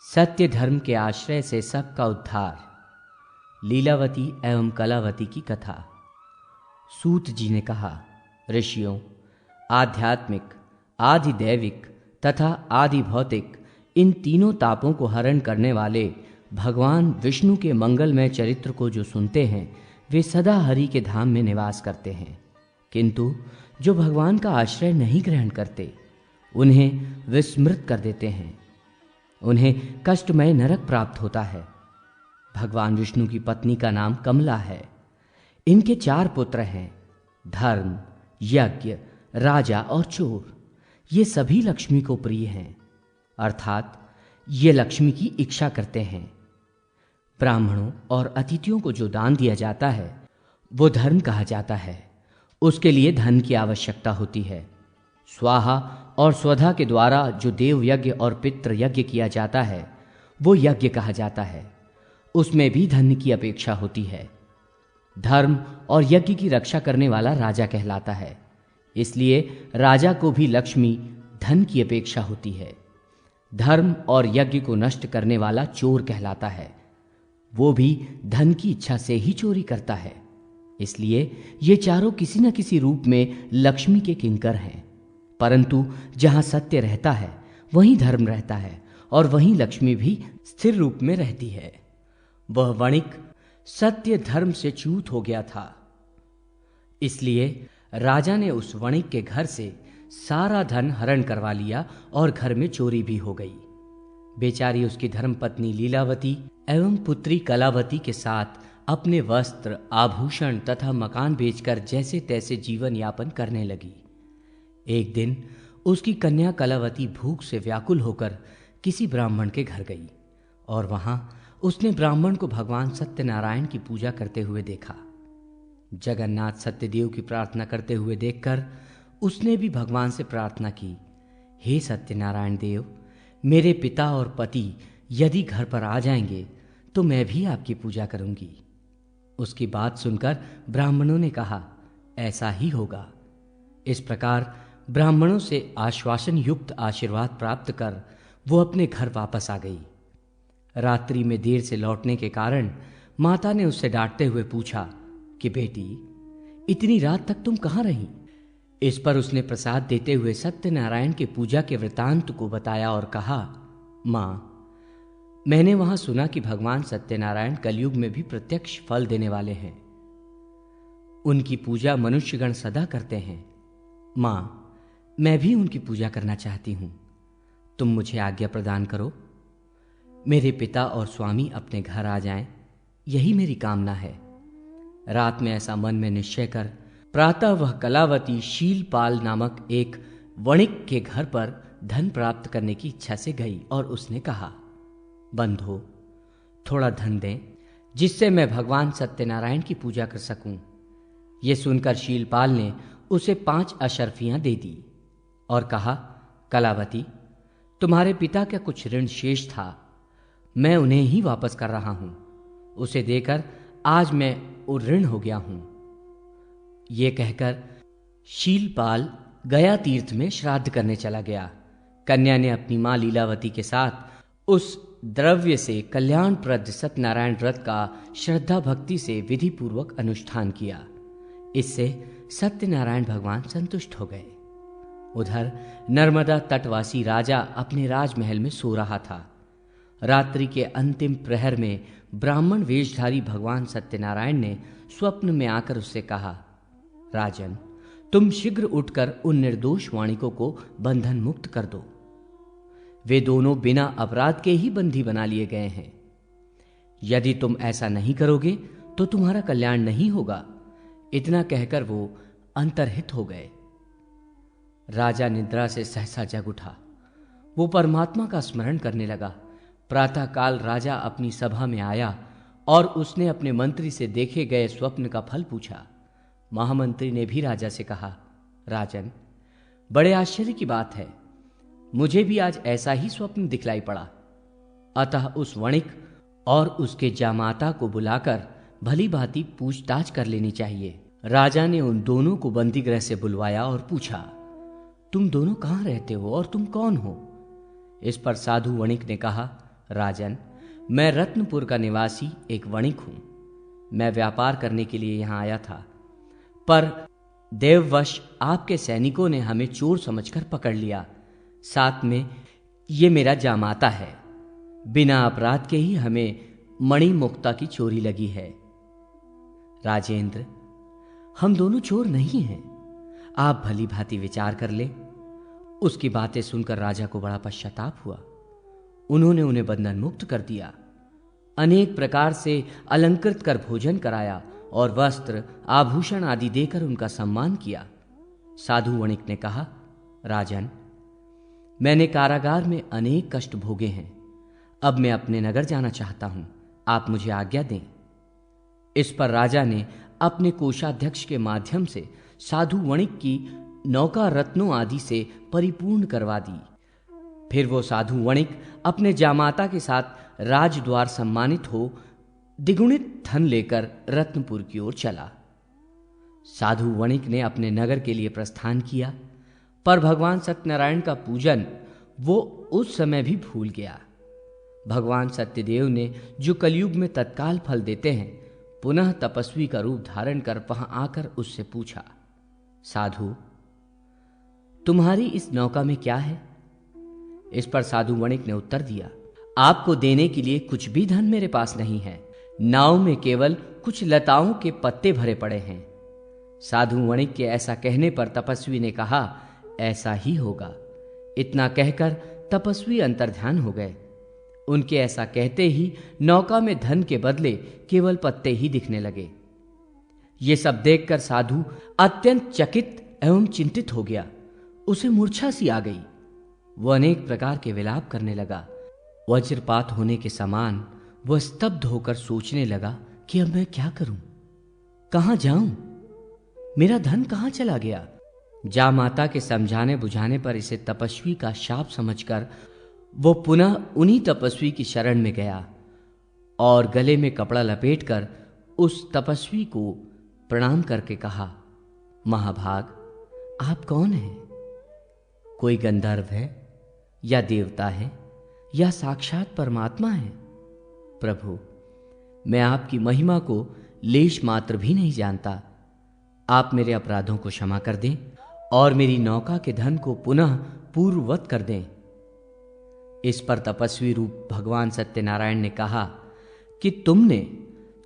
सत्य धर्म के आश्रय से सबका उद्धार। लीलावती एवं कलावती की कथा। सूत जी ने कहा, ऋषियों, आध्यात्मिक, आदि दैविक तथा आदि भौतिक इन तीनों तापों को हरण करने वाले भगवान विष्णु के मंगलमय चरित्र को जो सुनते हैं वे सदा हरि के धाम में निवास करते हैं, किंतु जो भगवान का आश्रय नहीं ग्रहण करते उन्हें विस्मृत कर देते हैं, उन्हें कष्टमय नरक प्राप्त होता है। भगवान विष्णु की पत्नी का नाम कमला है। इनके 4 पुत्र हैं, धर्म, यज्ञ, राजा और चोर। ये सभी लक्ष्मी को प्रिय हैं, अर्थात ये लक्ष्मी की इच्छा करते हैं। ब्राह्मणों और अतिथियों को जो दान दिया जाता है वो धर्म कहा जाता है। उसके लिए धन की आवश्यकता होती है। स्वाहा और स्वधा के द्वारा जो देव यज्ञ और पितृ यज्ञ किया जाता है वो यज्ञ कहा जाता है। उसमें भी धन की अपेक्षा होती है। धर्म और यज्ञ की रक्षा करने वाला राजा कहलाता है, इसलिए राजा को भी लक्ष्मी धन की अपेक्षा होती है। धर्म और यज्ञ को नष्ट करने वाला चोर कहलाता है, वो भी धन की इच्छा से ही चोरी करता है। इसलिए ये चारों किसी न किसी रूप में लक्ष्मी के किंकर हैं। परंतु जहां सत्य रहता है वहीं धर्म रहता है और वहीं लक्ष्मी भी स्थिर रूप में रहती है। वह वणिक सत्य धर्म से च्यूत हो गया था, इसलिए राजा ने उस वणिक के घर से सारा धन हरण करवा लिया और घर में चोरी भी हो गई। बेचारी उसकी धर्मपत्नी लीलावती एवं पुत्री कलावती के साथ अपने वस्त्र, आभूषण तथा मकान बेचकर जैसे तैसे जीवन यापन करने लगी। एक दिन उसकी कन्या कलावती भूख से व्याकुल होकर किसी ब्राह्मण के घर गई और वहां उसने ब्राह्मण को भगवान सत्यनारायण की पूजा करते हुए देखा। जगन्नाथ सत्यदेव की प्रार्थना करते हुए देखकर उसने भी भगवान से प्रार्थना की, हे सत्यनारायण देव, मेरे पिता और पति यदि घर पर आ जाएंगे तो मैं भी आपकी पूजा करूंगी। उसकी बात सुनकर ब्राह्मणों ने कहा, ऐसा ही होगा। इस प्रकार ब्राह्मणों से आश्वासन युक्त आशीर्वाद प्राप्त कर वो अपने घर वापस आ गई। रात्रि में देर से लौटने के कारण माता ने उससे डांटते हुए पूछा कि बेटी, इतनी रात तक तुम कहाँ रही? इस पर उसने प्रसाद देते हुए सत्यनारायण के पूजा के वृतांत को बताया और कहा, माँ, मैंने वहां सुना कि भगवान सत्यनारायण कलयुग में भी प्रत्यक्ष फल देने वाले हैं। उनकी पूजा मनुष्यगण सदा करते हैं। माँ, मैं भी उनकी पूजा करना चाहती हूं। तुम मुझे आज्ञा प्रदान करो। मेरे पिता और स्वामी अपने घर आ जाएं, यही मेरी कामना है। रात में ऐसा मन में निश्चय कर प्रातः वह कलावती शीलपाल नामक एक वणिक के घर पर धन प्राप्त करने की इच्छा से गई और उसने कहा, बंधु, थोड़ा धन दें जिससे मैं भगवान सत्यनारायण की पूजा कर सकूं। यह सुनकर शीलपाल ने उसे 5 अशर्फियां दे दी और कहा, कलावती, तुम्हारे पिता का कुछ ऋण शेष था, मैं उन्हें ही वापस कर रहा हूं। उसे देकर आज मैं ऋण हो गया हूं। ये कहकर शीलपाल गया तीर्थ में श्राद्ध करने चला गया। कन्या ने अपनी मां लीलावती के साथ उस द्रव्य से कल्याणप्रद सत्यनारायण व्रत का श्रद्धा भक्ति से विधि पूर्वक अनुष्ठान किया। इससे सत्यनारायण भगवान संतुष्ट हो गए। उधर नर्मदा तटवासी राजा अपने राजमहल में सो रहा था। रात्रि के अंतिम प्रहर में ब्राह्मण वेशधारी भगवान सत्यनारायण ने स्वप्न में आकर उससे कहा, राजन, तुम शीघ्र उठकर उन निर्दोष वाणिकों को बंधन मुक्त कर दो। वे दोनों बिना अपराध के ही बंदी बना लिए गए हैं। यदि तुम ऐसा नहीं करोगे तो तुम्हारा कल्याण नहीं होगा। इतना कहकर वो अंतर्हित हो गए। राजा निद्रा से सहसा जग उठा। वो परमात्मा का स्मरण करने लगा। प्रातःकाल राजा अपनी सभा में आया और उसने अपने मंत्री से देखे गए स्वप्न का फल पूछा। महामंत्री ने भी राजा से कहा, राजन, बड़े आश्चर्य की बात है, मुझे भी आज ऐसा ही स्वप्न दिखलाई पड़ा। अतः उस वणिक और उसके जामाता को बुलाकर भली भांति पूछताछ कर लेनी चाहिए। राजा ने उन दोनों को बंदीगृह से बुलवाया और पूछा, तुम दोनों कहाँ रहते हो और तुम कौन हो? इस पर साधु वणिक ने कहा, राजन, मैं रत्नपुर का निवासी एक वणिक हूं। मैं व्यापार करने के लिए यहां आया था, पर देववश आपके सैनिकों ने हमें चोर समझकर पकड़ लिया। साथ में ये मेरा जामाता है। बिना अपराध के ही हमें मणिमुक्ता की चोरी लगी है। राजेंद्र, हम दोनों चोर नहीं हैं। आप भली भांति विचार कर ले। उसकी बातें सुनकर राजा को बड़ा पश्चाताप हुआ। उन्होंने उन्हें बंधन मुक्त कर दिया, अनेक प्रकार से अलंकृत कर भोजन कराया और वस्त्र आभूषण आदि देकर उनका सम्मान किया। साधु वणिक ने कहा, राजन, मैंने कारागार में अनेक कष्ट भोगे हैं। अब मैं अपने नगर जाना चाहता हूं। आप मुझे आज्ञा दें। इस पर राजा ने अपने कोषाध्यक्ष के माध्यम से साधु वणिक की नौका रत्नों आदि से परिपूर्ण करवा दी। फिर वो साधु वणिक अपने जामाता के साथ राजद्वार सम्मानित हो द्विगुणित धन लेकर रत्नपुर की ओर चला। साधु वणिक ने अपने नगर के लिए प्रस्थान किया, पर भगवान सत्यनारायण का पूजन वो उस समय भी भूल गया। भगवान सत्यदेव ने जो कलयुग में तत्काल फल देते हैं, पुनः तपस्वी का रूप धारण कर वहां आकर उससे पूछा, साधु, तुम्हारी इस नौका में क्या है? इस पर साधु वणिक ने उत्तर दिया, आपको देने के लिए कुछ भी धन मेरे पास नहीं है। नाव में केवल कुछ लताओं के पत्ते भरे पड़े हैं। साधु वणिक के ऐसा कहने पर तपस्वी ने कहा, ऐसा ही होगा। इतना कहकर तपस्वी अंतर्ध्यान हो गए। उनके ऐसा कहते ही नौका में धन के बदले केवल पत्ते ही दिखने लगे। ये सब देखकर साधु अत्यंत चकित एवं चिंतित हो गया। उसे मूर्छा सी आ गई। वह अनेक प्रकार के विलाप करने लगा। वज्रपात होने के समान वह स्तब्ध होकर सोचने लगा कि अब मैं क्या करूं, कहां जाऊं, मेरा धन कहां चला गया। जामाता के समझाने बुझाने पर इसे तपस्वी का शाप समझकर वो पुनः उन्हीं तपस्वी की शरण में गया और गले में कपड़ा लपेटकर उस तपस्वी को प्रणाम करके कहा, महाभाग, आप कौन हैं? कोई गंधर्व है या देवता है या साक्षात परमात्मा है? प्रभु, मैं आपकी महिमा को लेश मात्र भी नहीं जानता। आप मेरे अपराधों को क्षमा कर दें और मेरी नौका के धन को पुनः पूर्ववत कर दें। इस पर तपस्वी रूप भगवान सत्यनारायण ने कहा कि तुमने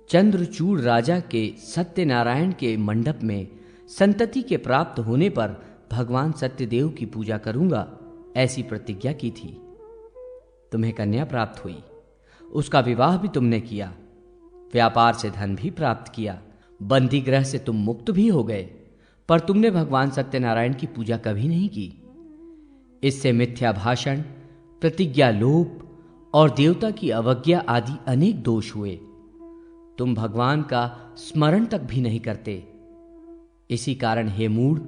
चंद्रचूड़ राजा के सत्यनारायण के मंडप में संतति के प्राप्त होने पर भगवान सत्यदेव की पूजा करूंगा ऐसी प्रतिज्ञा की थी। तुम्हें कन्या प्राप्त हुई, उसका विवाह भी तुमने किया, व्यापार से धन भी प्राप्त किया, बंदी गृह से तुम मुक्त भी हो गए, पर तुमने भगवान सत्यनारायण की पूजा कभी नहीं की। इससे मिथ्या भाषण, प्रतिज्ञा लोप और देवता की अवज्ञा आदि अनेक दोष हुए। तुम भगवान का स्मरण तक भी नहीं करते। इसी कारण हे मूढ़,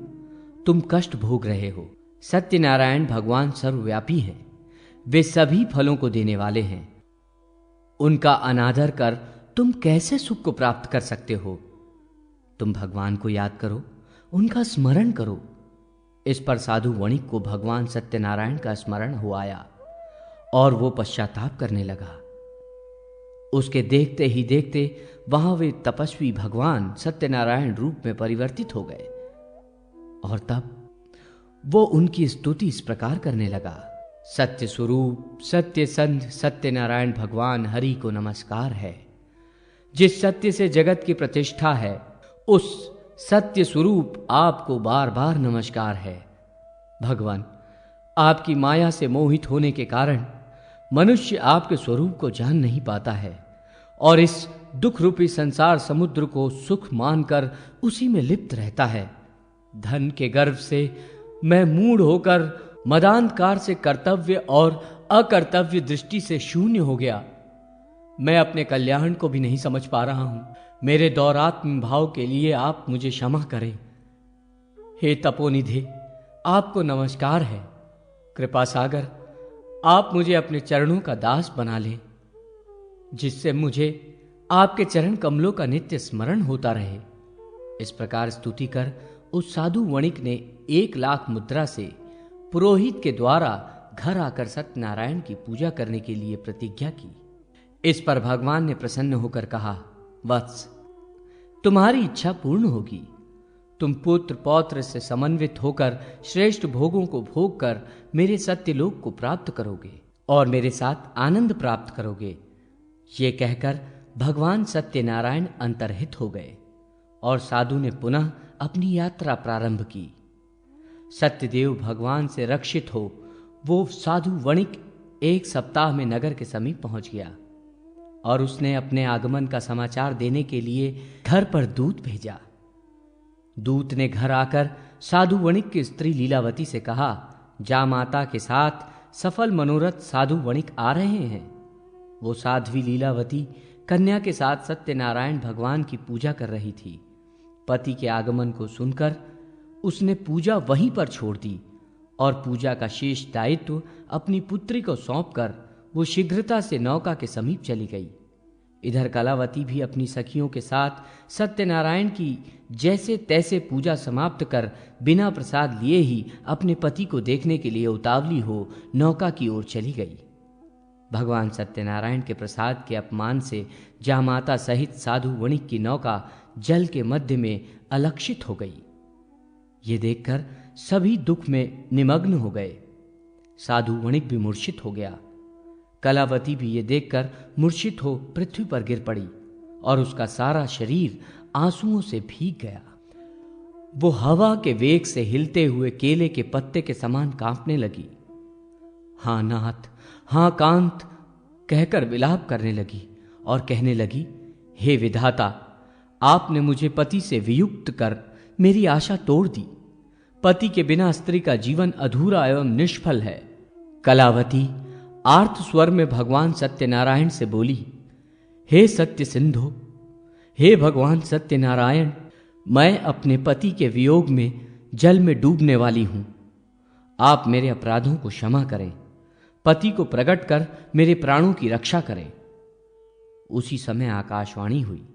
तुम कष्ट भोग रहे हो। सत्यनारायण भगवान सर्वव्यापी हैं। वे सभी फलों को देने वाले हैं। उनका अनादर कर तुम कैसे सुख को प्राप्त कर सकते हो? तुम भगवान को याद करो, उनका स्मरण करो। इस पर साधु वणिक को भगवान सत्यनारायण का स्मरण हो आया और वो पश्चाताप करने लगा। उसके देखते ही देखते वहां वे तपस्वी भगवान सत्यनारायण रूप में परिवर्तित हो गए और तब वो उनकी स्तुति इस प्रकार करने लगा, सत्य स्वरूप सत्य संध सत्यनारायण भगवान हरि को नमस्कार है। जिस सत्य से जगत की प्रतिष्ठा है, उस सत्य स्वरूप आपको बार बार नमस्कार है। भगवान, आपकी माया से मोहित होने के कारण मनुष्य आपके स्वरूप को जान नहीं पाता है और इस दुख रूपी संसार समुद्र को सुख मानकर उसी में लिप्त रहता है। धन के गर्व से मैं मूढ़ होकर मदांधकार से कर्तव्य और अकर्तव्य दृष्टि से शून्य हो गया। मैं अपने कल्याण को भी नहीं समझ पा रहा हूं। मेरे दौरात्म्य भाव के लिए आप मुझे क्षमा करें। हे तपोनिधे, आपको नमस्कार है। कृपा सागर, आप मुझे अपने चरणों का दास बना लें, जिससे मुझे आपके चरण कमलों का नित्य स्मरण होता रहे। इस प्रकार स्तुति कर उस साधु वणिक ने 1,00,000 मुद्रा से पुरोहित के द्वारा घर आकर सत्यनारायण की पूजा करने के लिए प्रतिज्ञा की। इस पर भगवान ने प्रसन्न होकर कहा, वत्स, तुम्हारी इच्छा पूर्ण होगी। तुम पुत्र पौत्र से समन्वित होकर श्रेष्ठ भोगों को भोग कर मेरे सत्यलोक को प्राप्त करोगे और मेरे साथ आनंद प्राप्त करोगे। ये कहकर भगवान सत्यनारायण अंतर्हित हो गए और साधु ने पुनः अपनी यात्रा प्रारंभ की। सत्यदेव भगवान से रक्षित हो वो साधु वणिक 1 सप्ताह में नगर के समीप पहुंच गया और उसने अपने आगमन का समाचार देने के लिए घर पर दूत भेजा। दूत ने घर आकर साधु वणिक की स्त्री लीलावती से कहा, जामाता के साथ सफल मनोरथ साधु वणिक आ रहे हैं। वो साध्वी लीलावती कन्या के साथ सत्यनारायण भगवान की पूजा कर रही थी। पति के आगमन को सुनकर उसने पूजा वहीं पर छोड़ दी और पूजा का शेष दायित्व अपनी पुत्री को सौंपकर वो शीघ्रता से नौका के समीप चली गई। इधर कलावती भी अपनी सखियों के साथ सत्यनारायण की जैसे तैसे पूजा समाप्त कर बिना प्रसाद लिए ही अपने पति को देखने के लिए उतावली हो नौका की ओर चली गई। भगवान सत्यनारायण के प्रसाद के अपमान से जामाता सहित साधु वणिक की नौका जल के मध्य में अलक्षित हो गई। ये देखकर सभी दुख में निमग्न हो गए। साधु वणिक भी मूर्छित हो गया। कलावती भी ये देखकर मूर्छित हो पृथ्वी पर गिर पड़ी और उसका सारा शरीर आंसुओं से भीग गया। वो हवा के वेग से हिलते हुए केले के पत्ते के समान कांपने लगी। हाँ नाथ, हाँ कांत कहकर विलाप करने लगी और कहने लगी, हे विधाता, आपने मुझे पति से वियुक्त कर मेरी आशा तोड़ दी। पति के बिना स्त्री का जीवन अधूरा एवं निष्फल है। कलावती आर्त स्वर में भगवान सत्यनारायण से बोली, हे सत्य सिंधु, हे भगवान सत्यनारायण, मैं अपने पति के वियोग में जल में डूबने वाली हूं। आप मेरे अपराधों को क्षमा करें, पति को प्रकट कर मेरे प्राणों की रक्षा करें। उसी समय आकाशवाणी हुई,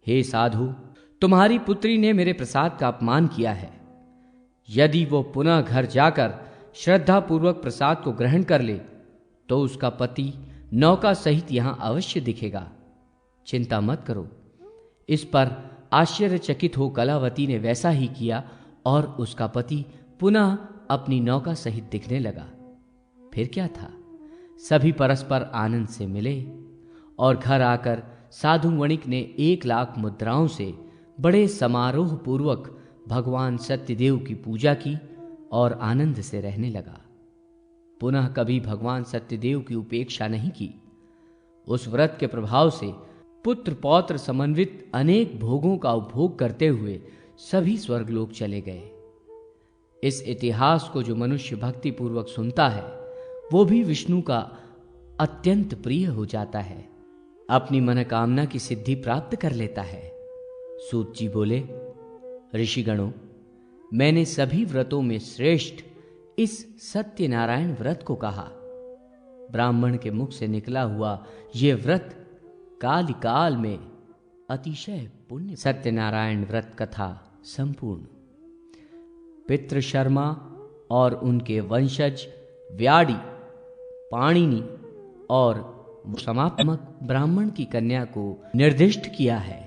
हे साधु, तुम्हारी पुत्री ने मेरे प्रसाद का अपमान किया है। यदि वो पुनः घर जाकर श्रद्धापूर्वक प्रसाद को ग्रहण कर ले तो उसका पति नौका सहित यहां अवश्य दिखेगा। चिंता मत करो। इस पर आश्चर्यचकित हो कलावती ने वैसा ही किया और उसका पति पुनः अपनी नौका सहित दिखने लगा। फिर क्या था, सभी परस्पर आनंद से मिले और घर आकर साधु वणिक ने 1,00,000 मुद्राओं से बड़े समारोह पूर्वक भगवान सत्यदेव की पूजा की और आनंद से रहने लगा। पुनः कभी भगवान सत्यदेव की उपेक्षा नहीं की। उस व्रत के प्रभाव से पुत्र पौत्र समन्वित अनेक भोगों का उपभोग करते हुए सभी स्वर्गलोक चले गए। इस इतिहास को जो मनुष्य भक्ति पूर्वक सुनता है वो भी विष्णु का अत्यंत प्रिय हो जाता है, अपनी मनोकामना की सिद्धि प्राप्त कर लेता है। सूत जी बोले, ऋषिगणों, मैंने सभी व्रतों में श्रेष्ठ इस सत्यनारायण व्रत को कहा। ब्राह्मण के मुख से निकला हुआ यह व्रत काल काल में अतिशय पुण्य। सत्यनारायण व्रत कथा संपूर्ण। पितृशर्मा और उनके वंशज व्याडी, पाणिनि और समात्मक ब्राह्मण की कन्या को निर्दिष्ट किया है।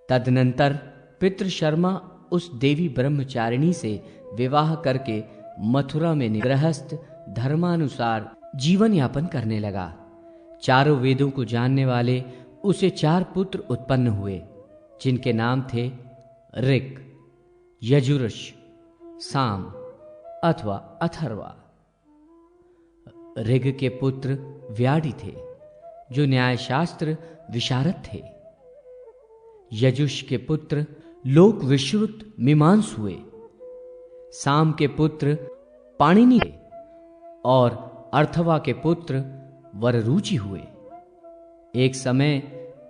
तदनंतर पितृशर्मा उस देवी ब्रह्मचारिणी से विवाह करके मथुरा में गृहस्थ धर्मानुसार जीवन यापन करने लगा। चारों वेदों को जानने वाले उसे 4 पुत्र उत्पन्न हुए, जिनके नाम थे ऋक्, यजुर्ष, साम अथवा अथर्वा। ऋग के पुत्र व्याडी थे, जो न्यायशास्त्र विशारद थे। यजुष के पुत्र लोक विश्रुत मीमांस हुए। साम के पुत्र पाणिनि थे और अर्थवा के पुत्र वररुचि हुए। एक समय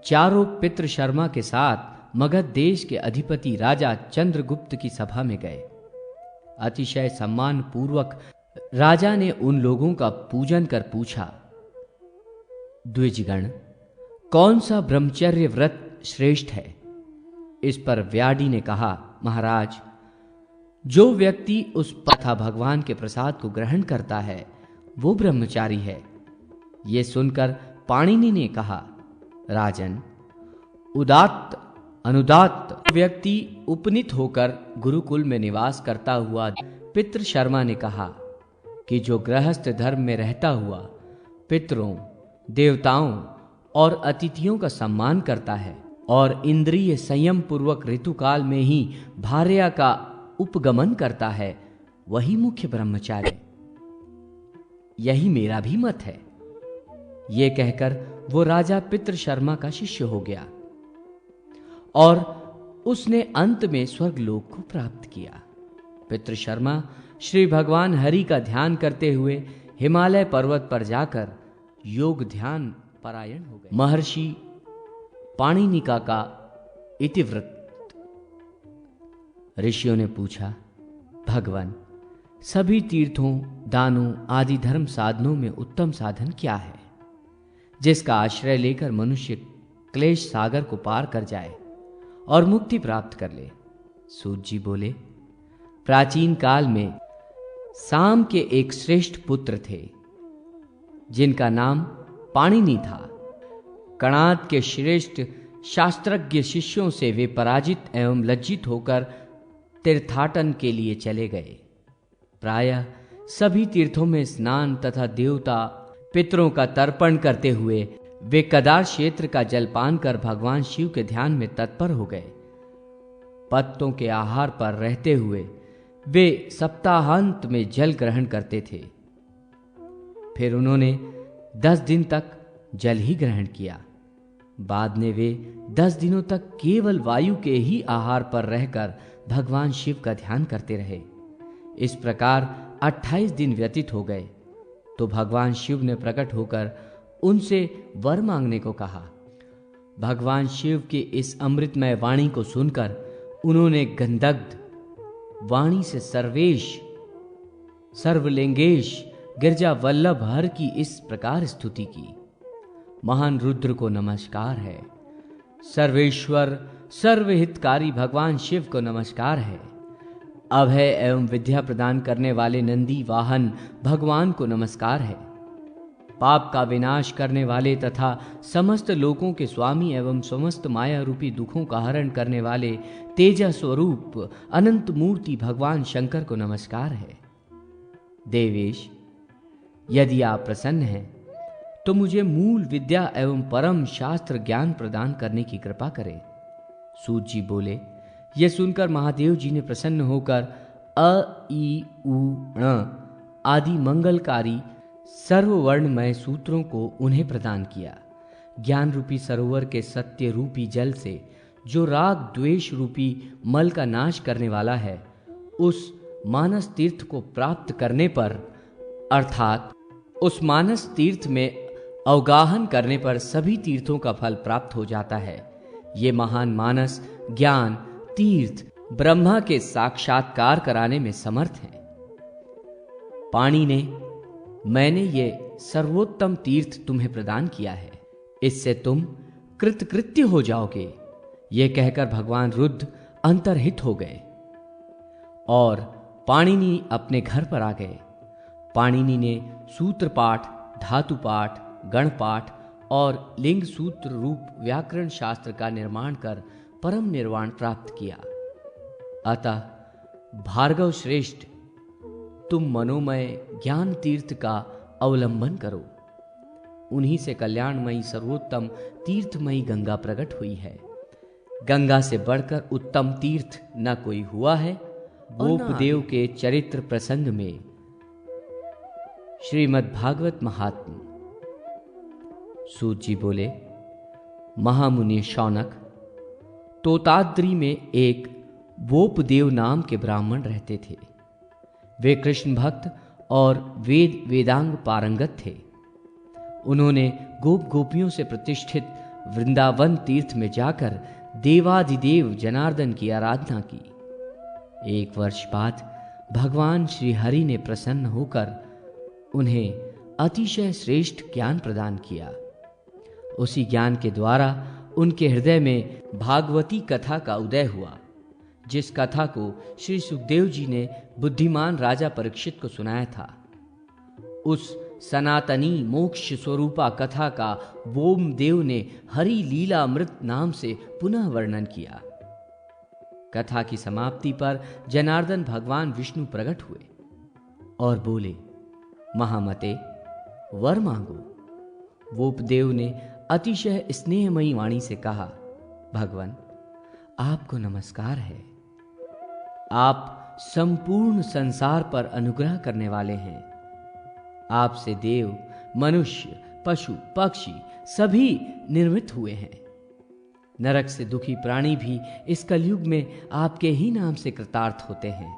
चारों पितृ शर्मा के साथ मगध देश के अधिपति राजा चंद्रगुप्त की सभा में गए। अतिशय सम्मान पूर्वक राजा ने उन लोगों का पूजन कर पूछा, द्विजगण, कौन सा ब्रह्मचर्य व्रत श्रेष्ठ है? इस पर व्याडी ने कहा, महाराज, जो व्यक्ति उस तथा भगवान के प्रसाद को ग्रहण करता है वो ब्रह्मचारी है। ये सुनकर पाणिनि ने कहा, राजन, उदात्त अनुदात्त व्यक्ति उपनीत होकर गुरुकुल में निवास करता हुआ पितृ शर्मा ने कहा कि जो गृहस्थ धर्म में रहता हुआ पितरों, देवताओं और अतिथियों का सम्मान करता है और इंद्रिय संयम पूर्वक ऋतुकाल में ही भार्या का उपगमन करता है, वही मुख्य ब्रह्मचारी। यही मेरा भी मत है। ये कहकर वो राजा पितृ शर्मा का शिष्य हो गया और उसने अंत में स्वर्गलोक को प्राप्त किया। पितृ शर्मा श्री भगवान हरि का ध्यान करते हुए हिमालय पर्वत पर जाकर योग ध्यान परायण हो गए। महर्षि पाणिनिका का इतिवृत्त। ऋषियों ने पूछा, भगवान, सभी तीर्थों, दानों आदि धर्म साधनों में उत्तम साधन क्या है जिसका आश्रय लेकर मनुष्य क्लेश सागर को पार कर जाए और मुक्ति प्राप्त कर ले? सूत जी बोले, प्राचीन काल में साम के एक श्रेष्ठ पुत्र थे जिनका नाम पाणिनि था। कणाद के श्रेष्ठ शास्त्रज्ञ शिष्यों से वे पराजित एवं लज्जित होकर तीर्थाटन के लिए चले गए। प्रायः सभी तीर्थों में स्नान तथा देवता पितरों का तर्पण करते हुए वे कदार क्षेत्र का जलपान कर भगवान शिव के ध्यान में तत्पर हो गए। पत्तों के आहार पर रहते हुए वे सप्ताहांत में जल ग्रहण करते थे। फिर उन्होंने 10 दिन तक जल ही ग्रहण किया। बाद में वे 10 दिनों तक केवल वायु के ही आहार पर रहकर भगवान शिव का ध्यान करते रहे। इस प्रकार 28 दिन व्यतीत हो गए तो भगवान शिव ने प्रकट होकर उनसे वर मांगने को कहा। भगवान शिव की इस अमृतमय वाणी को सुनकर उन्होंने गंधग्ध वाणी से सर्वेश सर्वलिंगेश गिरजा वल्लभ हर की इस प्रकार स्तुति की, महान रुद्र को नमस्कार है, सर्वेश्वर सर्वहितकारी भगवान शिव को नमस्कार है, अभय एवं विद्या प्रदान करने वाले नंदी वाहन भगवान को नमस्कार है, पाप का विनाश करने वाले तथा समस्त लोकों के स्वामी एवं समस्त माया रूपी दुखों का हरण करने वाले तेजा स्वरूप अनंत मूर्ति भगवान शंकर को नमस्कार है। देवेश, यदि आप प्रसन्न हैं तो मुझे मूल विद्या एवं परम शास्त्र ज्ञान प्रदान करने की कृपा करें। सूत जी बोले, यह सुनकर महादेव जी ने प्रसन्न होकर अ ई उ ण आदि मंगलकारी सर्ववर्णमय सूत्रों को उन्हें प्रदान किया। ज्ञान रूपी सरोवर के सत्य रूपी जल से जो राग द्वेष रूपी मल का नाश करने वाला है, उस मानस तीर्थ को प्राप्त करने पर अर्थात उस मानस तीर्थ में अवगाहन करने पर सभी तीर्थों का फल प्राप्त हो जाता है। ये महान मानस ज्ञान तीर्थ ब्रह्मा के साक्षात्कार कराने में समर्थ है। पाणी ने, मैंने ये सर्वोत्तम तीर्थ तुम्हें प्रदान किया है, इससे तुम कृतकृत्य हो जाओगे। ये कहकर भगवान रुद्र अंतर्हित हो गए और पाणिनि अपने घर पर आ गए। पाणिनि ने सूत्रपाठ, धातुपाठ, गणपाठ और लिंग सूत्र रूप व्याकरण शास्त्र का निर्माण कर परम निर्वाण प्राप्त किया। अतः भार्गव श्रेष्ठ, तुम मनोमय ज्ञान तीर्थ का अवलंबन करो। उन्हीं से कल्याणमयी सर्वोत्तम तीर्थमयी गंगा प्रकट हुई है। गंगा से बढ़कर उत्तम तीर्थ न कोई हुआ है। गोपदेव के चरित्र प्रसंग में श्रीमद् भागवत महात्म्य। सूत जी बोले, महामुनि शौनक, तोताद्री में एक गोपदेव नाम के ब्राह्मण रहते थे। वे कृष्ण भक्त और वेद वेदांग पारंगत थे। उन्होंने गोप गोपियों से प्रतिष्ठित वृंदावन तीर्थ में जाकर देवाधिदेव जनार्दन की आराधना की। एक वर्ष बाद भगवान श्री हरि ने प्रसन्न होकर उन्हें अतिशय श्रेष्ठ ज्ञान प्रदान किया। उसी ज्ञान के द्वारा उनके हृदय में भागवती कथा का उदय हुआ, जिस कथा को श्री सुखदेव जी ने बुद्धिमान राजा परीक्षित को सुनाया था, उस सनातनी मोक्ष स्वरूपा कथा का वोमदेव ने हरि लीलामृत नाम से पुनः वर्णन किया। कथा की समाप्ति पर जनार्दन भगवान विष्णु प्रकट हुए और बोले, महामते, वर मांगो। वोपदेव ने अतिशय स्नेहमयी वाणी से कहा, भगवान, आपको नमस्कार है। आप संपूर्ण संसार पर अनुग्रह करने वाले हैं। आपसे देव, मनुष्य, पशु, पक्षी सभी निर्मित हुए हैं। नरक से दुखी प्राणी भी इस कलयुग में आपके ही नाम से कृतार्थ होते हैं।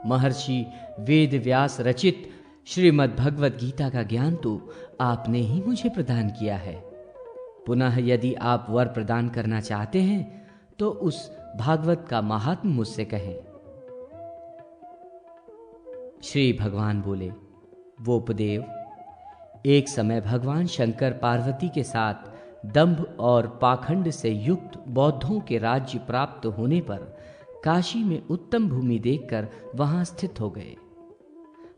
महर्षि वेद व्यास रचित श्रीमद् भगवत गीता का ज्ञान तो आपने ही मुझे प्रदान किया है। पुनः यदि आप वर प्रदान करना चाहते हैं तो उस भागवत का महात्म्य मुझसे कहें। श्री भगवान बोले, वोपदेव, एक समय भगवान शंकर पार्वती के साथ दंभ और पाखंड से युक्त बौद्धों के राज्य प्राप्त होने पर काशी में उत्तम भूमि देखकर वहां स्थित हो गए।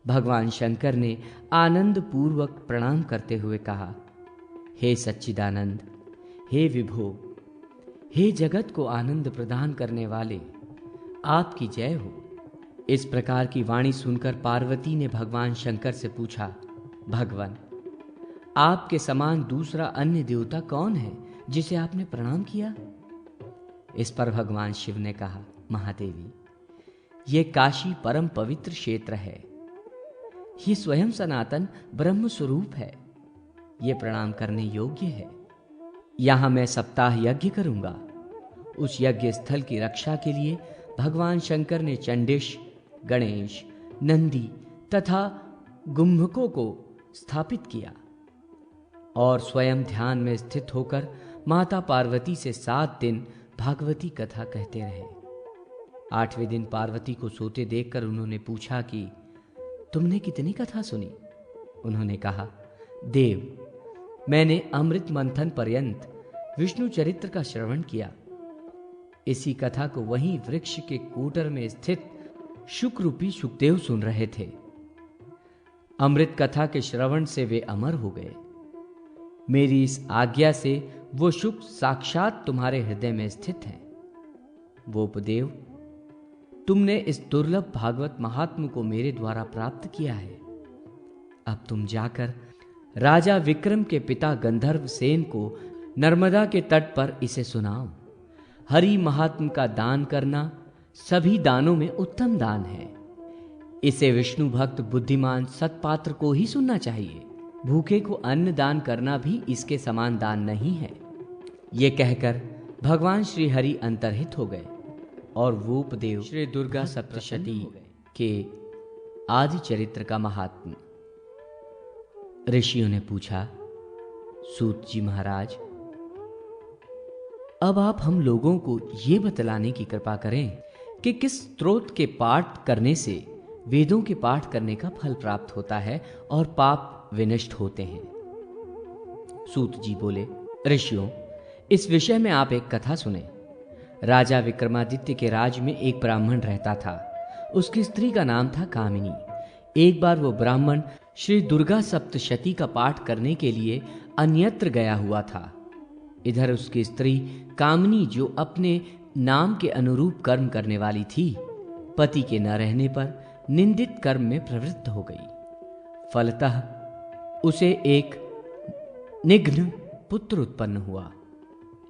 भगवान शंकर ने आनंद पूर्वक प्रणाम करते हुए कहा, हे सच्चिदानंद, हे विभो, हे जगत को आनंद प्रदान करने वाले, आपकी जय हो। इस प्रकार की वाणी सुनकर पार्वती ने भगवान शंकर से पूछा, भगवान, आपके समान दूसरा अन्य देवता कौन है जिसे आपने प्रणाम किया? इस पर भगवान शिव ने कहा, महादेवी, ये काशी परम पवित्र क्षेत्र है। ये स्वयं सनातन ब्रह्म स्वरूप है। ये प्रणाम करने योग्य है। यहां मैं सप्ताह यज्ञ करूंगा। उस यज्ञ स्थल की रक्षा के लिए भगवान शंकर ने चंडिश, गणेश, नंदी तथा गुम्भकों को स्थापित किया और स्वयं ध्यान में स्थित होकर माता पार्वती से 7 दिन भागवती कथा कहते रहे। 8वें दिन पार्वती को सोते देखकर उन्होंने पूछा कि तुमने कितनी कथा सुनी? उन्होंने कहा, देव, मैंने अमृत मंथन पर्यंत विष्णु चरित्र का श्रवण किया। इसी कथा को वहीं वृक्ष के कोटर में स्थित शुक रूपी सुखदेव सुन रहे थे। अमृत कथा के श्रवण से वे अमर हो गए। मेरी इस आज्ञा से वो शुक साक्षात तुम्हारे हृदय में स्थित हैं। वो उपदेव, तुमने इस दुर्लभ भागवत महात्म को मेरे द्वारा प्राप्त किया है। अब तुम जाकर राजा विक्रम के पिता गंधर्व सेन को नर्मदा के तट पर इसे सुनाओ। हरि महात्म का दान करना सभी दानों में उत्तम दान है। इसे विष्णु भक्त बुद्धिमान सत्पात्र को ही सुनना चाहिए। भूखे को अन्न दान करना भी इसके समान दान नहीं है। ये कहकर भगवान श्री हरि अंतर्हित हो गए और वोपदेव श्री दुर्गा सप्तशती के आदि चरित्र का महात्म्य। ऋषियों ने पूछा, सूत जी महाराज, अब आप हम लोगों को ये बतलाने की कृपा करें कि किस स्तोत्र के पाठ करने से वेदों के पाठ करने का फल प्राप्त होता है और पाप विनष्ट होते हैं। सूत जी बोले, ऋषियों, इस विषय में आप एक कथा सुने। राजा विक्रमादित्य के राज में एक ब्राह्मण रहता था। उसकी स्त्री का नाम था कामिनी। एक बार वो ब्राह्मण श्री दुर्गा सप्तशती का पाठ करने के लिए अन्यत्र गया हुआ था। इधर उसकी स्त्री कामिनी, जो अपने नाम के अनुरूप कर्म करने वाली थी, पति के न रहने पर निंदित कर्म में प्रवृत्त हो गई। फलतः उसे एक निघ्न पुत्र उत्पन्न हुआ,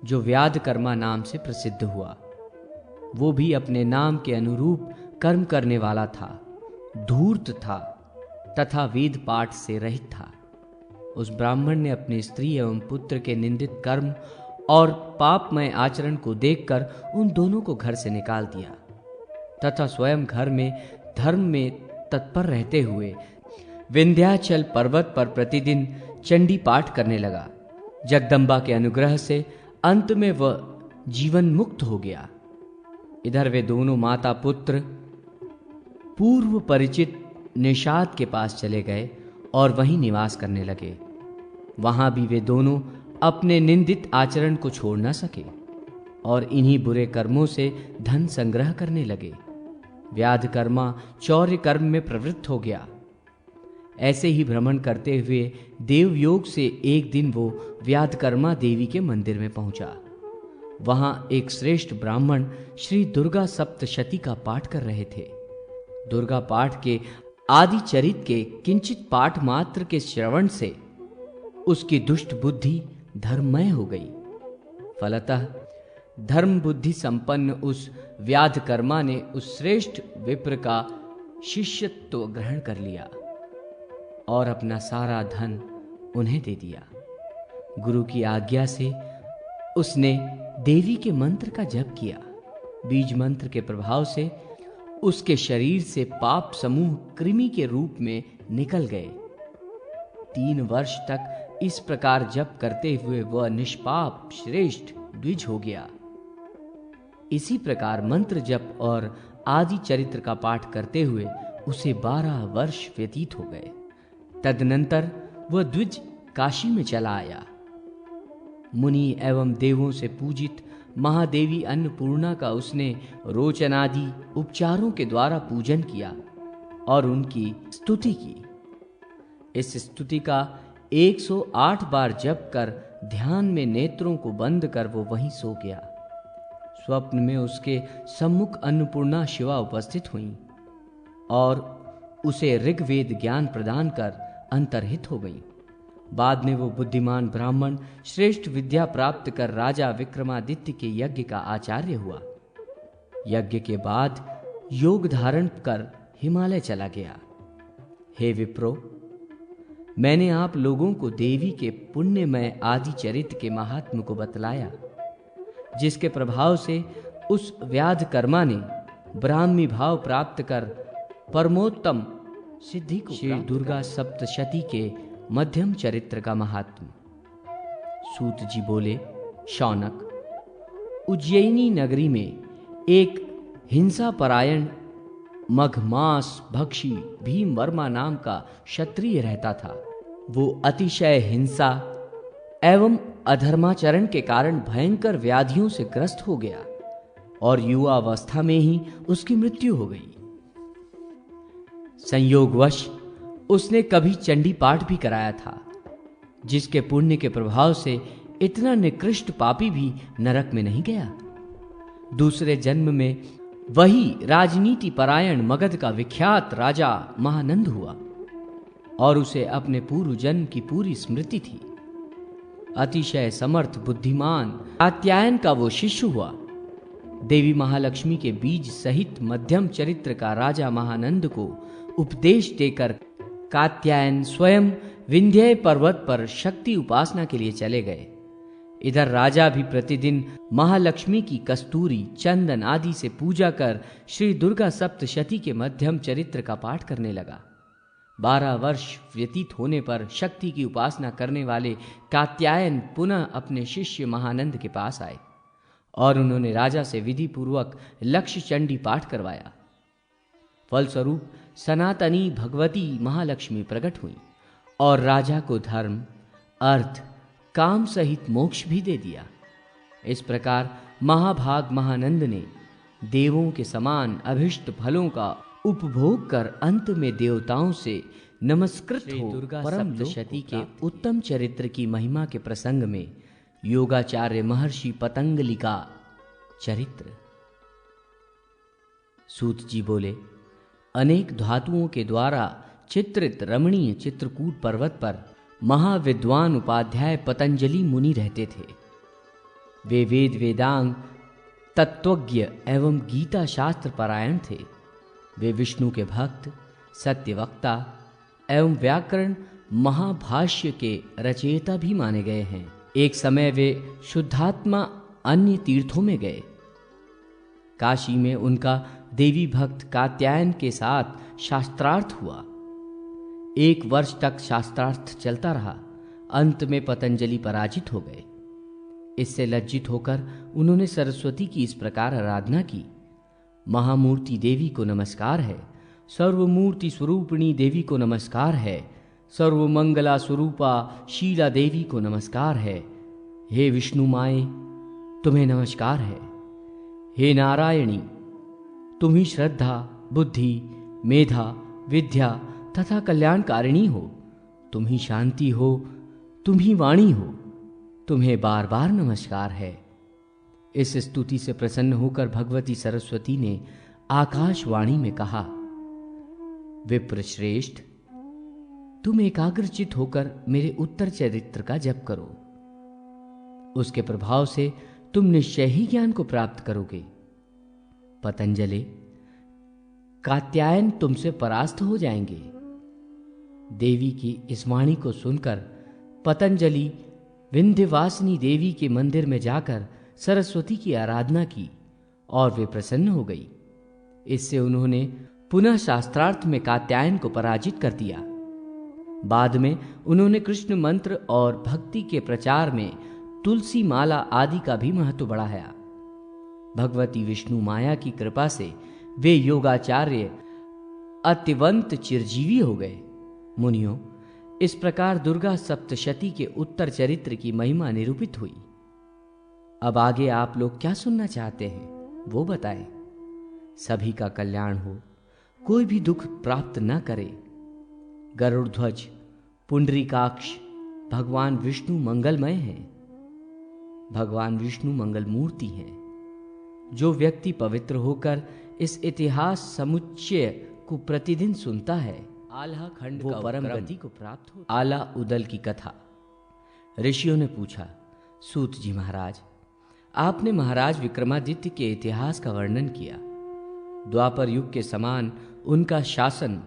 जो व्याधकर्मा नाम से प्रसिद्ध हुआ। वो भी अपने नाम के अनुरूप कर्म करने वाला था, धूर्त था तथा वेद पाठ से रहित था। उस ब्राह्मण ने अपनी स्त्री एवं पुत्र के निंदित कर्म और पापमय आचरण को देखकर उन दोनों को घर से निकाल दिया तथा स्वयं घर में धर्म में तत्पर रहते हुए विंध्याचल पर्वत पर प्रतिदिन चंडी पाठ करने लगा। जगदम्बा के अनुग्रह से अंत में वह जीवन मुक्त हो गया। इधर वे दोनों माता पुत्र पूर्व परिचित निषाद के पास चले गए और वहीं निवास करने लगे। वहां भी वे दोनों अपने निंदित आचरण को छोड़ न सके। और इन्हीं बुरे कर्मों से धन संग्रह करने लगे। व्याधकर्मा चौर्य कर्म में प्रवृत्त हो गया। ऐसे ही भ्रमण करते हुए देवयोग से एक दिन वो व्याधकर्मा देवी के मंदिर में पहुंचा। वहां एक श्रेष्ठ ब्राह्मण श्री दुर्गा सप्तशती का पाठ कर रहे थे। दुर्गा पाठ के आदि चरित के किंचित पाठ मात्र के श्रवण से उसकी दुष्ट बुद्धि धर्ममय हो गई। फलतः धर्म बुद्धि संपन्न उस व्याधकर्मा ने उस श्रेष्ठ विप्र का शिष्यत्व ग्रहण कर लिया और अपना सारा धन उन्हें दे दिया। गुरु की आज्ञा से उसने देवी के मंत्र का जप किया। बीज मंत्र के प्रभाव से उसके शरीर से पाप समूह कृमि के रूप में निकल गए। 3 वर्ष तक इस प्रकार जप करते हुए वह निष्पाप श्रेष्ठ द्विज हो गया। इसी प्रकार मंत्र जप और आदि चरित्र का पाठ करते हुए उसे 12 वर्ष व्यतीत हो गए। तदनंतर वह द्विज काशी में चला आया। मुनि एवं देवों से पूजित महादेवी अन्नपूर्णा का उसने रोचनादि उपचारों के द्वारा पूजन किया और उनकी स्तुति की। इस स्तुति का 108 बार जप कर ध्यान में नेत्रों को बंद कर वो वहीं सो गया। स्वप्न में उसके सम्मुख अन्नपूर्णा शिवा उपस्थित हुईं और उसे ऋग्वेद ज्ञान प्रदान कर अंतर्हित हो गईं। बाद में वो बुद्धिमान ब्राह्मण श्रेष्ठ विद्या प्राप्त कर राजा विक्रमादित्य के यज्ञ का आचार्य हुआ। यज्ञ के बाद योग धारण कर हिमालय चला गया। हे विप्रो, मैंने आप लोगों को देवी के पुण्यमय आदि चरित्र के महात्म को बतलाया, जिसके प्रभाव से उस व्याधकर्मा ने ब्राह्मी भाव प्राप्त कर परमोत्तम सिद्धि को श्री दुर्गा सप्तशती के मध्यम चरित्र का महात्म। सूत जी बोले, शौनक, उज्जैनी नगरी में एक हिंसा परायण मघमास भक्षी भीम वर्मा नाम का क्षत्रिय रहता था। वो अतिशय हिंसा एवं अधर्माचरण के कारण भयंकर व्याधियों से ग्रस्त हो गया और युवावस्था में ही उसकी मृत्यु हो गई। संयोगवश उसने कभी चंडी पाठ भी कराया था, जिसके पुण्य के प्रभाव से इतना निकृष्ट पापी भी नरक में नहीं गया। दूसरे जन्म में वही राजनीति परायण मगध का विख्यात राजा महानंद हुआ और उसे अपने पूर्व जन्म की पूरी स्मृति थी। अतिशय समर्थ बुद्धिमान कात्यायन का वो शिष्य हुआ। देवी महालक्ष्मी के बीज सहित मध्यम चरित्र का राजा महानंद को उपदेश देकर कात्यायन स्वयं विंध्य पर्वत पर शक्ति उपासना के लिए चले गए। इधर राजा भी प्रतिदिन महालक्ष्मी की कस्तूरी चंदन आदि से पूजा कर श्री दुर्गा सप्तशती के मध्यम चरित्र का पाठ करने लगा। 12 वर्ष व्यतीत होने पर शक्ति की उपासना करने वाले कात्यायन पुनः अपने शिष्य महानंद के पास आए और उन्होंने राजा से विधि पूर्वक लक्ष्य चंडी पाठ करवाया। फलस्वरूप सनातनी भगवती महालक्ष्मी प्रकट हुई और राजा को धर्म, अर्थ, काम सहित मोक्ष भी दे दिया। इस प्रकार महाभाग महानंद ने देवों के समान अभिष्ट फलों का उपभोग कर अंत में देवताओं से नमस्कृत हो दुर्गा सप्तशती के उत्तम चरित्र की महिमा के प्रसंग में योगाचार्य महर्षि पतंजलि का चरित्र। सूत जी बोले, अनेक धातुओं के द्वारा चित्रित रमणीय चित्रकूट पर्वत पर महाविद्वान उपाध्याय पतंजलि मुनि रहते थे। वे वेद वेदांग तत्वज्ञ एवं गीता शास्त्र परायण थे। वे विष्णु के भक्त, सत्यवक्ता एवं व्याकरण महाभाष्य के रचयिता भी माने गए हैं। एक समय वे शुद्धात्मा अन्य तीर्थों में गए। काशी में उनका देवी भक्त कात्यायन के साथ शास्त्रार्थ हुआ। 1 वर्ष तक शास्त्रार्थ चलता रहा। अंत में पतंजलि पराजित हो गए। इससे लज्जित होकर उन्होंने सरस्वती की इस प्रकार आराधना की, महामूर्ति देवी को नमस्कार है, सर्वमूर्ति स्वरूपिणी देवी को नमस्कार है, सर्वमंगला स्वरूपा शीला देवी को नमस्कार है। हे विष्णु माए, तुम्हें नमस्कार है। हे नारायणी, तुम ही श्रद्धा, बुद्धि, मेधा, विद्या तथा कल्याणकारिणी हो। तुम ही शांति हो, तुम ही वाणी हो। तुम्हें बार बार नमस्कार है। इस स्तुति से प्रसन्न होकर भगवती सरस्वती ने आकाशवाणी में कहा, विप्र श्रेष्ठ, तुम एकाग्रचित होकर मेरे उत्तर चरित्र का जप करो। उसके प्रभाव से तुम निश्चय ही ज्ञान को प्राप्त करोगे। पतंजलि, कात्यायन तुमसे परास्त हो जाएंगे। देवी की इस वाणी को सुनकर पतंजलि विंध्यवासिनी देवी के मंदिर में जाकर सरस्वती की आराधना की और वे प्रसन्न हो गई। इससे उन्होंने पुनः शास्त्रार्थ में कात्यायन को पराजित कर दिया। बाद में उन्होंने कृष्ण मंत्र और भक्ति के प्रचार में तुलसी माला आदि का भी महत्व बढ़ाया। भगवती विष्णु माया की कृपा से वे योगाचार्य अत्यंत चिरजीवी हो गए। मुनियों, इस प्रकार दुर्गा सप्तशती के उत्तर चरित्र की महिमा निरूपित हुई। अब आगे आप लोग क्या सुनना चाहते हैं वो बताएं। सभी का कल्याण हो, कोई भी दुख प्राप्त न करे। गरुड़ध्वज पुंडरीकाक्ष भगवान विष्णु मंगलमय हैं। भगवान विष्णु मंगल मूर्ति हैं। जो व्यक्ति पवित्र होकर इस इतिहास समुच्चय को प्रतिदिन सुनता है, आल्हा खंड का परम गति को प्राप्त हो। आला उदल की कथा। ऋषियों ने पूछा, सूत जी महाराज, आपने महाराज विक्रमादित्य के इतिहास का वर्णन किया। द्वापर युग के समान उनका शासन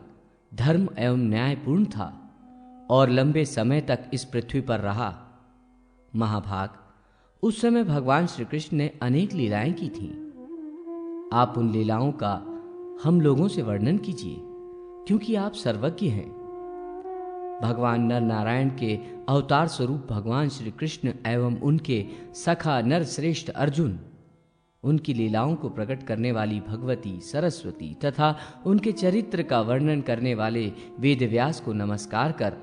धर्म एवं न्यायपूर्ण था और लंबे समय तक इस पृथ्वी पर रहा। महाभाग, उस समय भगवान श्री कृष्ण ने अनेक लीलाएं की थीं। आप उन लीलाओं का हम लोगों से वर्णन कीजिए, क्योंकि आप सर्वज्ञ हैं। भगवान नर नारायण के अवतार स्वरूप भगवान श्री कृष्ण एवं उनके सखा नर श्रेष्ठ अर्जुन, उनकी लीलाओं को प्रकट करने वाली भगवती सरस्वती तथा उनके चरित्र का वर्णन करने वाले वेदव्यास को नमस्कार कर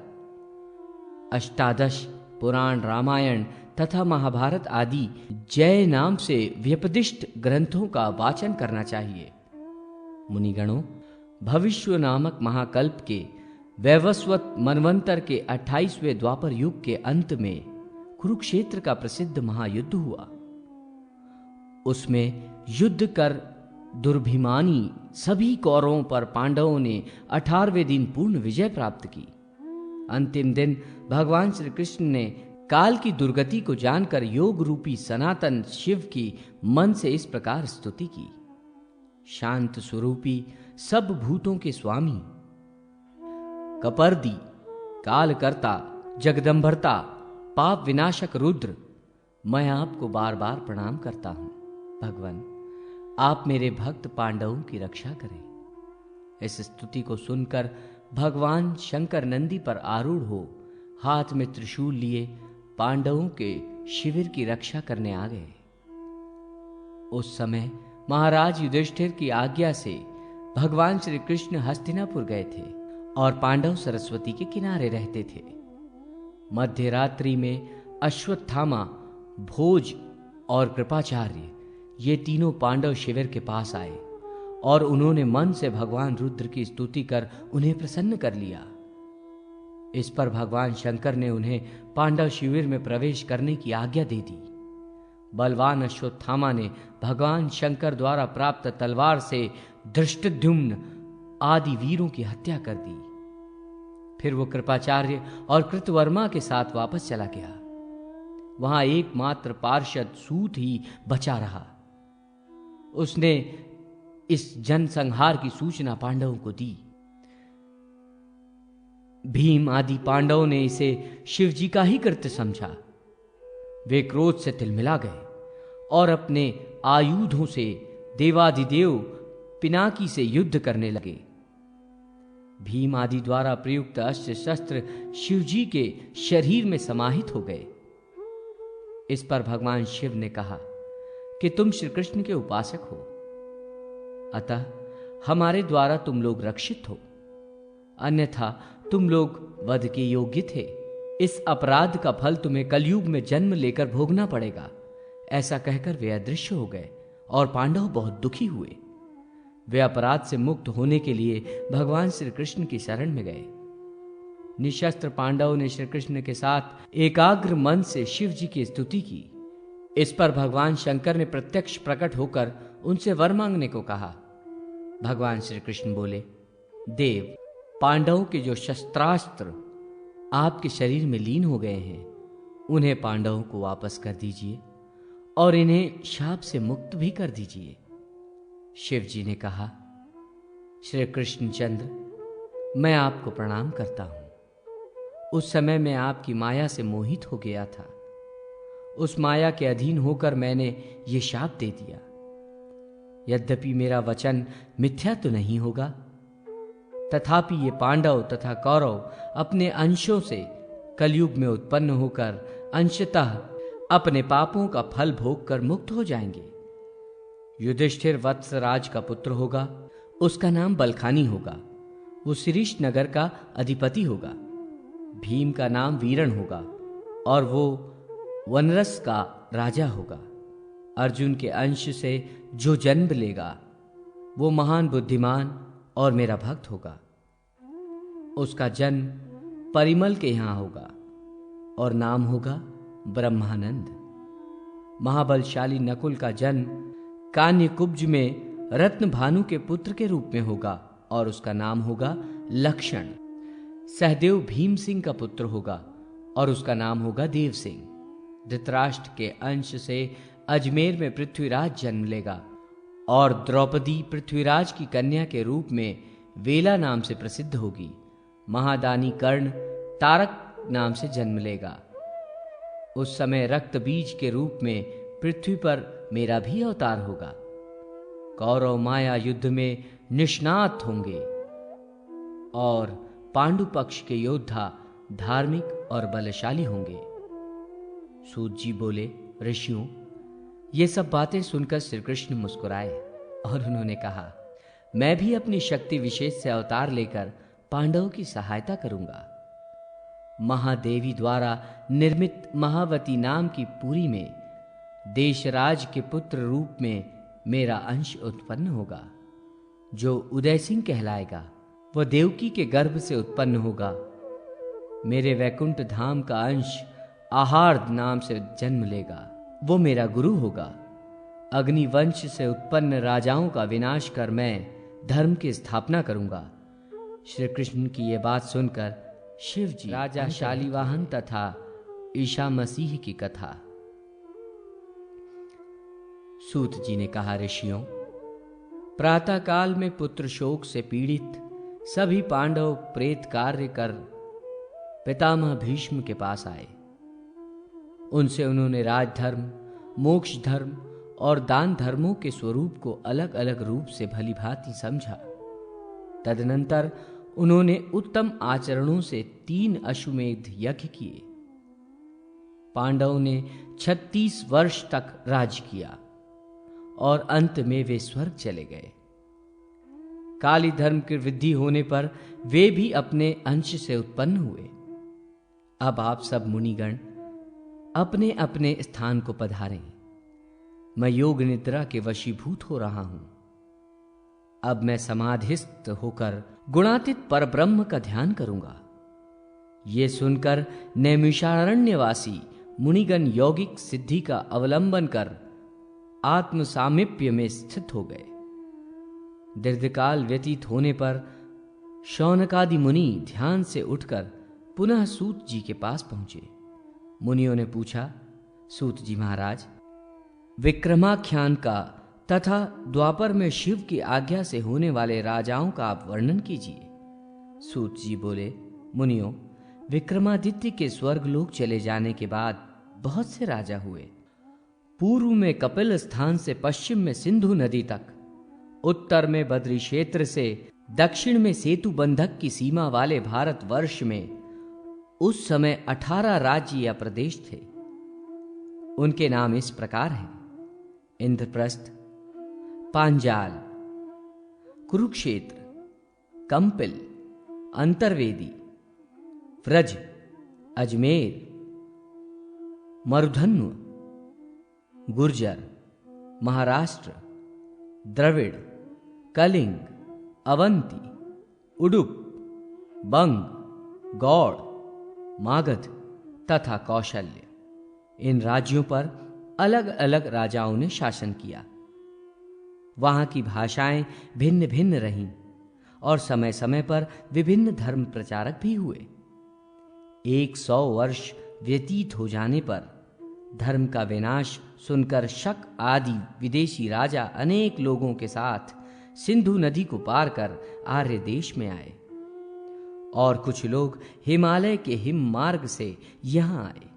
अष्टादश पुराण, रामायण तथा महाभारत आदि जय नाम से व्यपदिष्ट ग्रंथों का वाचन करना चाहिए। मुनिगणों, भविष्य नामक महाकल्प के वैवस्वत मनवंतर के 28वें द्वापर युग के अंत में कुरुक्षेत्र का प्रसिद्ध महायुद्ध हुआ। उसमें युद्ध कर दुर्भिमानी सभी कौरवों पर पांडवों ने 18वें दिन पूर्ण विजय प्राप्त की। अंतिम दिन भगवान श्री कृष्ण ने काल की दुर्गति को जानकर योग रूपी सनातन शिव की मन से इस प्रकार स्तुति की, शांत स्वरूपी सब भूतों के स्वामी, कपर्दी, कालकर्ता, जगदंबरता, पाप विनाशक रुद्र, मैं आपको बार बार प्रणाम करता हूं। भगवान, आप मेरे भक्त पांडवों की रक्षा करें। इस स्तुति को सुनकर भगवान शंकर नंदी पर आरूढ़ हो हाथ में त्रिशूल लिए पांडवों के शिविर की रक्षा करने आ गए। उस समय महाराज युधिष्ठिर की आज्ञा से भगवान श्री कृष्ण हस्तिनापुर गए थे और पांडव सरस्वती के किनारे रहते थे। मध्य रात्रि में अश्वत्थामा, भोज और कृपाचार्य, ये तीनों पांडव शिविर के पास आए और उन्होंने मन से भगवान रुद्र की स्तुति कर उन्हें प्रसन्न कर लिया। इस पर भगवान शंकर ने उन्हें पांडव शिविर में प्रवेश करने की आज्ञा दे दी। बलवान अश्वत्थामा ने भगवान शंकर द्वारा प्राप्त तलवार से धृष्टद्युम्न आदि वीरों की हत्या कर दी। फिर वो कृपाचार्य और कृतवर्मा के साथ वापस चला गया। वहां एकमात्र पार्षद सूत ही बचा रहा। उसने इस जनसंहार की सूचना पांडवों को दी। भीम आदि पांडवों ने इसे शिवजी का ही कृत्य समझा। वे क्रोध से तिलमिला गए और अपने आयुधों से देवाधिदेव पिनाकी से युद्ध करने लगे। भीम आदि द्वारा प्रयुक्त अस्त्र शस्त्र शिवजी के शरीर में समाहित हो गए। इस पर भगवान शिव ने कहा कि तुम श्री कृष्ण के उपासक हो, अतः हमारे द्वारा तुम लोग रक्षित हो, अन्यथा तुम लोग वध के योग्य थे। इस अपराध का फल तुम्हें कलयुग में जन्म लेकर भोगना पड़ेगा। ऐसा कहकर वे अदृश्य हो गए और पांडव बहुत दुखी हुए। वे अपराध से मुक्त होने के लिए भगवान श्री कृष्ण की शरण में गए। निशस्त्र पांडवों ने श्री कृष्ण के साथ एकाग्र मन से शिव जी की स्तुति की। इस पर भगवान शंकर ने प्रत्यक्ष प्रकट होकर उनसे वर मांगने को कहा। भगवान श्री कृष्ण बोले, देव, पांडवों के जो शस्त्रास्त्र आपके शरीर में लीन हो गए हैं, उन्हें पांडवों को वापस कर दीजिए और इन्हें शाप से मुक्त भी कर दीजिए। शिव जी ने कहा, श्री कृष्णचंद्र, मैं आपको प्रणाम करता हूं। उस समय मैं आपकी माया से मोहित हो गया था। उस माया के अधीन होकर मैंने ये शाप दे दिया। यद्यपि मेरा वचन मिथ्या तो नहीं होगा, तथापि ये पांडव तथा कौरव अपने अंशों से कलयुग में उत्पन्न होकर अंशतः अपने पापों का फल भोग कर मुक्त हो जाएंगे। युधिष्ठिर वत्सराज का पुत्र होगा, उसका नाम बलखानी होगा। वो शिरीष नगर का अधिपति होगा। भीम का नाम वीरण होगा और वो वनरस का राजा होगा। अर्जुन के अंश से जो जन्म लेगा वो महान बुद्धिमान और मेरा भक्त होगा। उसका जन्म परिमल के यहां होगा और नाम होगा ब्रह्मानंद। महाबलशाली नकुल का जन्म कान्यकुब्ज में रत्न भानु के पुत्र के रूप में होगा और उसका नाम होगा लक्षण। सहदेव भीम सिंह का पुत्र होगा और उसका नाम होगा देव सिंह। धृतराष्ट्र के अंश से अजमेर में पृथ्वीराज जन्म लेगा और द्रौपदी पृथ्वीराज की कन्या के रूप में वेला नाम से प्रसिद्ध होगी। महादानी कर्ण तारक नाम से जन्म लेगा। उस समय रक्त बीज के रूप में पृथ्वी पर मेरा भी अवतार होगा। कौरव माया युद्ध में निष्णात होंगे और पांडु पक्ष के योद्धा धार्मिक और बलशाली होंगे। सूत जी बोले, ऋषियों, ये सब बातें सुनकर श्री कृष्ण मुस्कुराए और उन्होंने कहा, मैं भी अपनी शक्ति विशेष से अवतार लेकर पांडवों की सहायता करूंगा। महादेवी द्वारा निर्मित महावती नाम की पुरी में देशराज के पुत्र रूप में मेरा अंश उत्पन्न होगा। जो उदय सिंह कहलाएगा वह देवकी के गर्भ से उत्पन्न होगा। मेरे वैकुंठ धाम का अंश आहार्द नाम से जन्म लेगा। वो मेरा गुरु होगा। अग्निवंश से उत्पन्न राजाओं का विनाश कर मैं धर्म की स्थापना करूंगा। श्री कृष्ण की यह बात सुनकर शिव जी, राजा शालीवाहन तथा ईशा मसीह की कथा। सूत जी ने कहा, ऋषियों, प्रातःकाल में पुत्र शोक से पीड़ित सभी पांडव प्रेत कार्य कर पितामह भीष्म के पास आए। उनसे उन्होंने राजधर्म, मोक्ष धर्म और दान धर्मों के स्वरूप को अलग अलग रूप से भली भांति समझा। तदनंतर उन्होंने उत्तम आचरणों से 3 अश्वमेध यज्ञ किए। पांडवों ने 36 वर्ष तक राज किया और अंत में वे स्वर्ग चले गए। काली धर्म की वृद्धि होने पर वे भी अपने अंश से उत्पन्न हुए। अब आप सब मुनिगण अपने अपने स्थान को पधारें। मैं योग निद्रा के वशीभूत हो रहा हूं। अब मैं समाधिस्थ होकर गुणातीत परब्रह्म का ध्यान करूंगा। ये सुनकर नैमिषारण्यवासी मुनिगण यौगिक सिद्धि का अवलंबन कर आत्म सामीप्य में स्थित हो गए। दीर्घकाल व्यतीत होने पर शौनकादि मुनि ध्यान से उठकर पुनः सूत जी के पास पहुंचे। मुनियों ने पूछा, सूत जी महाराज, विक्रमाख्यान का तथा द्वापर में शिव की आज्ञा से होने वाले राजाओं का आप वर्णन कीजिए। सूत जी बोले, मुनियों, विक्रमादित्य के स्वर्गलोक चले जाने के बाद बहुत से राजा हुए। पूर्व में कपिल स्थान से पश्चिम में सिंधु नदी तक, उत्तर में बद्री क्षेत्र से दक्षिण में सेतु बंधक की सीमा वाले भारतवर्ष में उस समय 18 राज्य या प्रदेश थे। उनके नाम इस प्रकार हैं: इंद्रप्रस्थ, पांजाल, कुरुक्षेत्र, कंपिल, अंतर्वेदी, व्रज, अजमेर, मरुधन्व, गुर्जर, महाराष्ट्र, द्रविड़, कलिंग, अवंती, उडुप, बंग, गौड़, मागध तथा कौशल्य, इन राज्यों पर अलग अलग राजाओं ने शासन किया। वहां की भाषाएं भिन्न भिन्न रहीं और समय समय पर विभिन्न धर्म प्रचारक भी हुए। 100 वर्ष व्यतीत हो जाने पर धर्म का विनाश सुनकर शक आदि विदेशी राजा अनेक लोगों के साथ सिंधु नदी को पार कर आर्य देश में आए और कुछ लोग हिमालय के हिम मार्ग से यहां आए।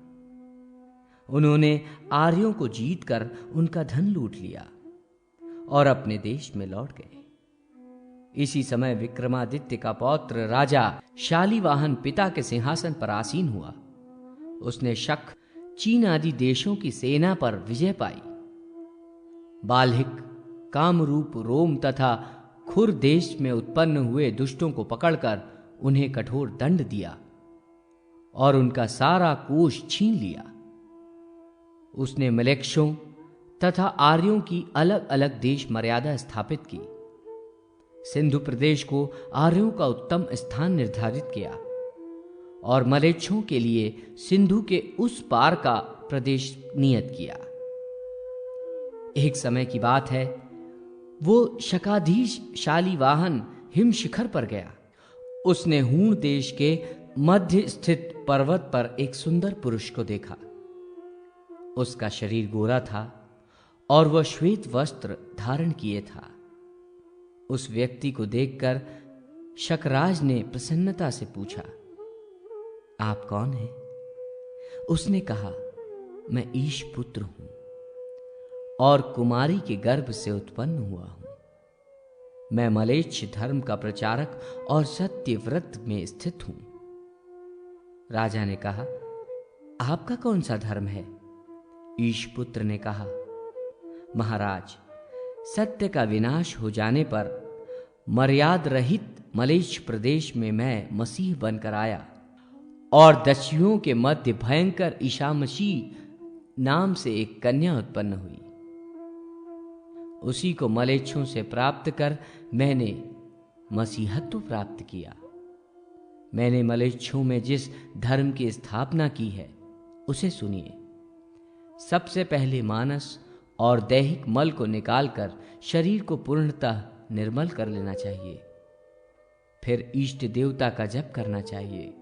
उन्होंने आर्यों को जीतकर उनका धन लूट लिया और अपने देश में लौट गए। इसी समय विक्रमादित्य का पौत्र राजा शालीवाहन पिता के सिंहासन पर आसीन हुआ। उसने शक, चीन आदि देशों की सेना पर विजय पाई। बाल्हिक, कामरूप, रोम तथा खुर देश में उत्पन्न हुए दुष्टों को पकड़कर उन्हें कठोर दंड दिया और उनका सारा कोष छीन लिया। उसने मलेक्षों तथा आर्यों की अलग अलग देश मर्यादा स्थापित की। सिंधु प्रदेश को आर्यों का उत्तम स्थान निर्धारित किया और मलेच्छों के लिए सिंधु के उस पार का प्रदेश नियत किया। एक समय की बात है, वो शकाधीश शालीवाहन हिम शिखर पर गया। उसने हूण देश के मध्य स्थित पर्वत पर एक सुंदर पुरुष को देखा। उसका शरीर गोरा था और वह श्वेत वस्त्र धारण किए था। उस व्यक्ति को देखकर शकराज ने प्रसन्नता से पूछा, आप कौन हैं? उसने कहा, मैं ईश पुत्र हूं और कुमारी के गर्भ से उत्पन्न हुआ हूं। मैं मलेच्छ धर्म का प्रचारक और सत्यव्रत में स्थित हूं। राजा ने कहा, आपका कौन सा धर्म है? ईश पुत्र ने कहा, महाराज, सत्य का विनाश हो जाने पर मर्याद रहित मलेच्छ प्रदेश में मैं मसीह बनकर आया और दस्युओं के मध्य भयंकर ईशामसी नाम से एक कन्या उत्पन्न हुई। उसी को मलेच्छों से प्राप्त कर मैंने मसीहत्व प्राप्त किया। मैंने मलेच्छों में जिस धर्म की स्थापना की है उसे सुनिए। सबसे पहले मानस और दैहिक मल को निकालकर शरीर को पूर्णतः निर्मल कर लेना चाहिए। फिर इष्ट देवता का जप करना चाहिए,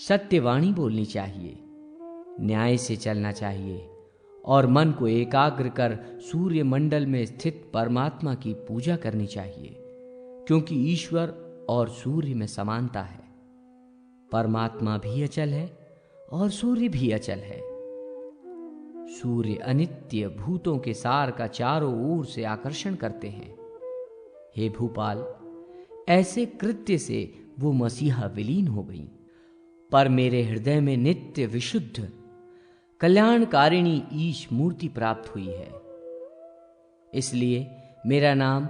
सत्यवाणी बोलनी चाहिए, न्याय से चलना चाहिए और मन को एकाग्र कर सूर्य मंडल में स्थित परमात्मा की पूजा करनी चाहिए, क्योंकि ईश्वर और सूर्य में समानता है। परमात्मा भी अचल है और सूर्य भी अचल है। सूर्य अनित्य भूतों के सार का चारों ओर से आकर्षण करते हैं। हे भूपाल, ऐसे कृत्य से वो मसीहा विलीन हो गई, पर मेरे हृदय में नित्य विशुद्ध कल्याणकारिणी ईश मूर्ति प्राप्त हुई है। इसलिए मेरा नाम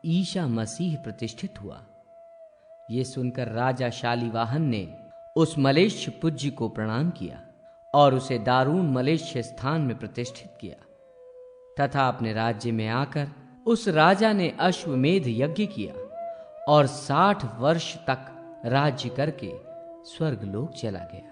ईशा मसीह प्रतिष्ठित हुआ। ये सुनकर राजा शालीवाहन ने उस मलेच्छ पूज्य को प्रणाम किया और उसे दारूण मलेच्छ स्थान में प्रतिष्ठित किया तथा अपने राज्य में आकर उस राजा ने अश्वमेध यज्ञ किया और 60 वर्ष तक राज्य करके स्वर्गलोक चला गया।